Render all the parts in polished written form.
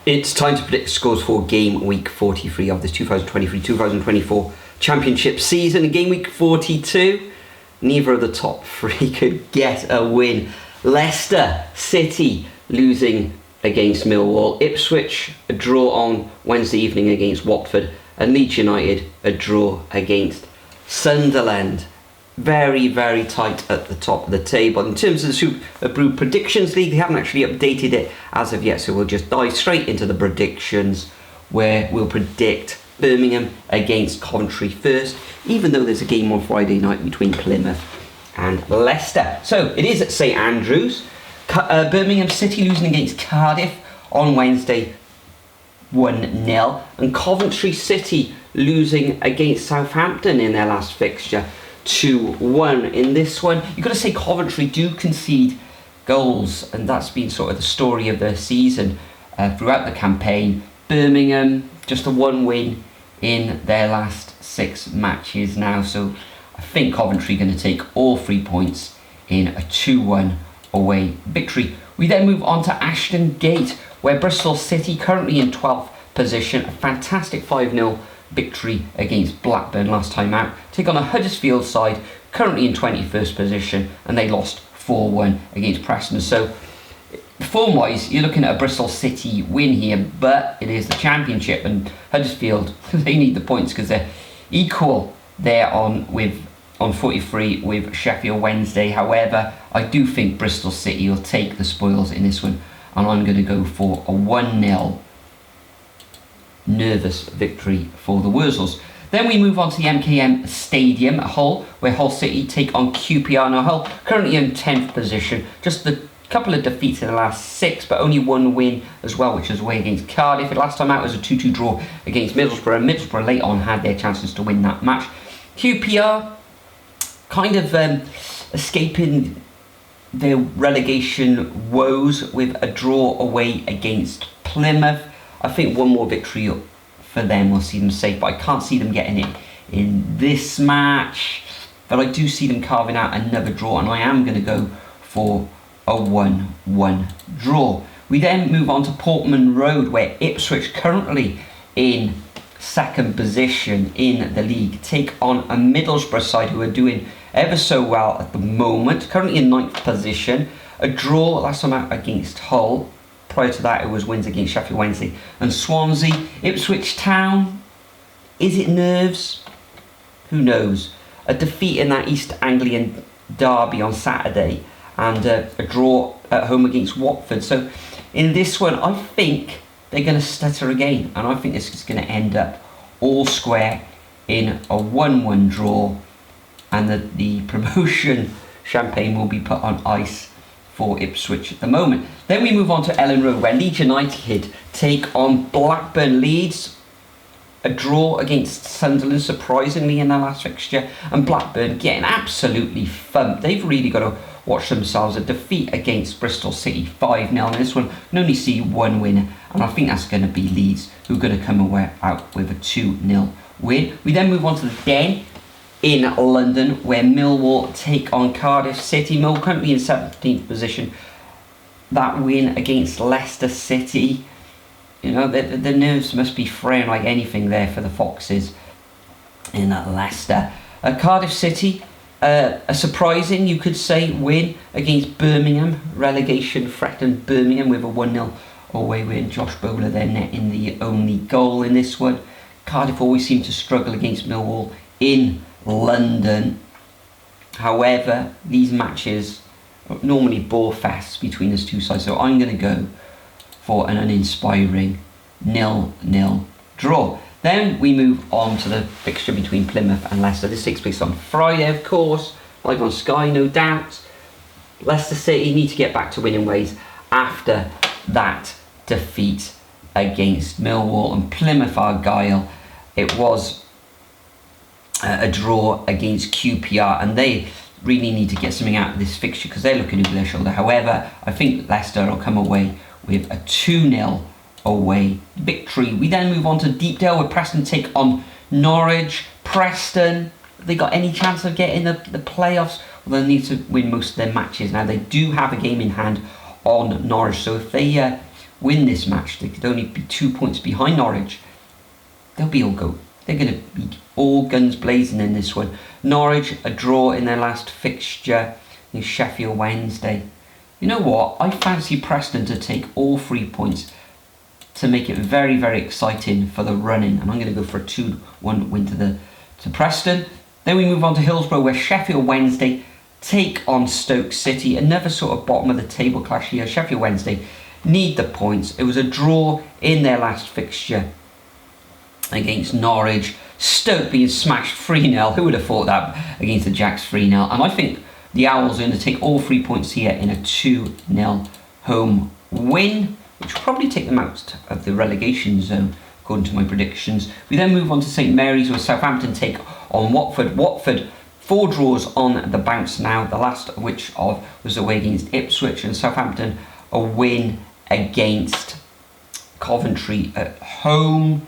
It's time to predict scores for game week 43 of this 2023-2024 championship season. In game week 42, neither of the top three could get a win. Leicester City losing against Millwall, Ipswich a draw on Wednesday evening against Watford, and Leeds United a draw against Sunderland. Very, very tight at the top of the table. In terms of the Superbru Predictions League, they haven't actually updated it as of yet, so we'll just dive straight into the predictions, where we'll predict Birmingham against Coventry first, even though there's a game on Friday night between Plymouth and Leicester. So it is at St Andrews. Birmingham City losing against Cardiff on Wednesday 1-0, and Coventry City losing against Southampton in their last fixture 2-1. In this one, you've got to say Coventry do concede goals, and that's been sort of the story of the season throughout the campaign. Birmingham just a 1 win in their last 6 matches now, so I think Coventry going to take all 3 points in a 2-1 away victory. We then move on to Ashton Gate, where Bristol City, currently in 12th position, a fantastic 5-0 victory against Blackburn last time out, take on a Huddersfield side currently in 21st position, and they lost 4-1 against Preston. So form wise, you're looking at a Bristol City win here, but it is the championship, and Huddersfield, they need the points because they're equal there on 43 with Sheffield Wednesday. However, I do think Bristol City will take the spoils in this one, and I'm going to go for a 1-0 nervous victory for the Wurzels. Then we move on to the MKM Stadium at Hull, where Hull City take on QPR. Now Hull currently in 10th position, just a couple of defeats in the last 6, but only 1 win as well, which was away against Cardiff. The last time out was a 2-2 draw against Middlesbrough, and Middlesbrough late on had their chances to win that match. QPR kind of escaping their relegation woes with a draw away against Plymouth. I think one more victory for them will see them safe, but I can't see them getting it in this match. But I do see them carving out another draw, and I am going to go for a 1-1 draw. We then move on to Portman Road, where Ipswich, currently in 2nd position in the league, take on a Middlesbrough side who are doing ever so well at the moment, currently in 9th position. A draw last time out against Hull. Prior to that, it was wins against Sheffield Wednesday and Swansea. Ipswich Town, is it nerves? Who knows? A defeat in that East Anglian derby on Saturday, and a draw at home against Watford. So in this one, I think they're going to stutter again, and I think this is going to end up all square in a 1-1 draw, and the promotion champagne will be put on ice for Ipswich at the moment. Then we move on to Ellen Road, where Leeds United take on Blackburn. Leeds a draw against Sunderland, surprisingly, in their last fixture, and Blackburn getting absolutely thumped. They've really got to watch themselves. A defeat against Bristol City 5-0. In this one, can only see 1 winner, and I think that's going to be Leeds, who are going to come away out with a 2-0 win. We then move on to the Den in London, where Millwall take on Cardiff City. Millwall currently in 17th position. That win against Leicester City, you know, the nerves must be fraying like anything there for the Foxes in Leicester. Cardiff City, a surprising, you could say, win against Birmingham. Relegation threatened Birmingham with a 1-0 away win. Josh Bowler there netting the only goal in this one. Cardiff always seem to struggle against Millwall in London. However, these matches are normally bore fests between those two sides, so I'm going to go for an uninspiring 0-0 draw. Then we move on to the fixture between Plymouth and Leicester. This takes place on Friday, of course, live on Sky, no doubt. Leicester City need to get back to winning ways after that defeat against Millwall, and Plymouth Argyle, it was a draw against QPR, and they really need to get something out of this fixture because they're looking over their shoulder. However, I think Leicester will come away with a 2-0 away victory. We then move on to Deepdale, where Preston take on Norwich. Preston, have they got any chance of getting the playoffs? Well, they need to win most of their matches. Now, they do have a game in hand on Norwich, so if they win this match. They could only be 2 points behind Norwich. They'll be all go. They're going to be all guns blazing in this one. Norwich, a draw in their last fixture in Sheffield Wednesday. You know what? I fancy Preston to take all 3 points to make it very, very exciting for the run-in. And I'm going to go for a 2-1 win to Preston. Then we move on to Hillsborough, where Sheffield Wednesday take on Stoke City. Another sort of bottom of the table clash here. Sheffield Wednesday need the points. It was a draw in their last fixture against Norwich. Stoke being smashed 3-0. Who would have thought that against the Jacks 3-0? And I think the Owls are going to take all 3 points here in a 2-0 home win, which will probably take them out of the relegation zone, according to my predictions. We then move on to St Mary's, where Southampton take on Watford. Watford, 4 draws on the bounce now, the last of which was away against Ipswich, and Southampton a win against Coventry at home.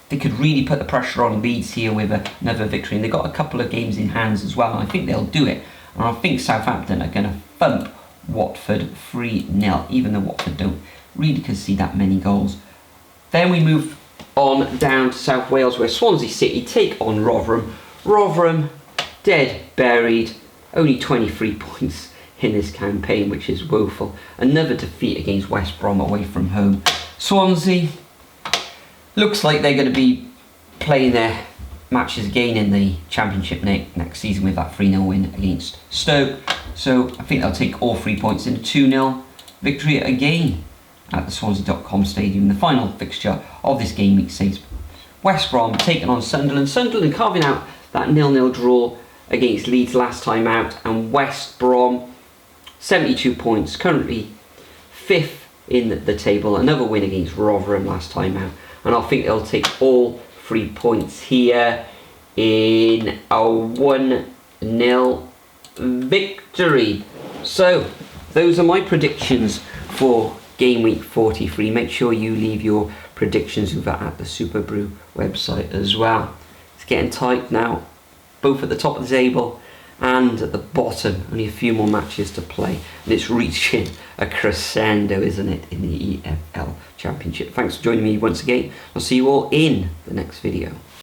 They could really put the pressure on Leeds here with another victory, and they've got a couple of games in hands as well, and I think they'll do it. And I think Southampton are going to thump Watford 3-0, even though Watford don't really concede that many goals. Then we move on down to South Wales, where Swansea City take on Rotherham. Rotherham, dead, buried, only 23 points in this campaign, which is woeful. Another defeat against West Brom away from home. Swansea, looks like they're going to be playing their matches again in the Championship next season with that 3-0 win against Stoke. So I think they'll take all 3 points in a 2-0 victory again at the Swansea.com Stadium. The final fixture of this game week says West Brom taking on Sunderland. Sunderland carving out that 0-0 draw against Leeds last time out, and West Brom 72 points, currently 5th in the table. Another win against Rotherham last time out, and I think they'll take all 3 points here in a 1-0 victory. So those are my predictions for game week 43. Make sure you leave your predictions over at the Superbru website as well. It's getting tight now, both at the top of the table and at the bottom. Only a few more matches to play, and it's reaching a crescendo, isn't it, in the EFL Championship. Thanks for joining me once again. I'll see you all in the next video.